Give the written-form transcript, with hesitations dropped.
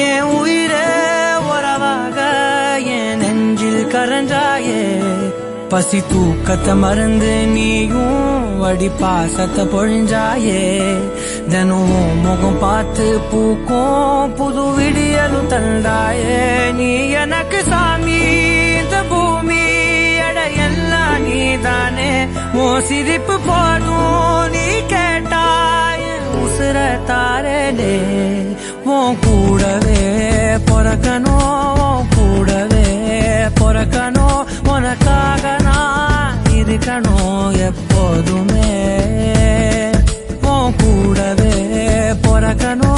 என் உயிரே உறவாக என் நெஞ்சில் கரஞ்சாயே பசி தூக்கத்தை மறந்து நீயும் வடி பாசத்தை பொழிஞ்சாயே தினம் முகம் பார்த்து பூக்கும் புது விடியலும் தந்தாயே நீ எனக்கு சாமி இந்த பூமி எல்லாம் நீதானே ஓ சிரிப்பு போதும் நீ கேட்டாய் உசுர தாரே உன் கூடவே பொறக்கணும் கூடவே பொறக்கணும் உனக்காக நான் இருக்கணும் எப்போதுமே உன் கூடவே பொறக்கணும்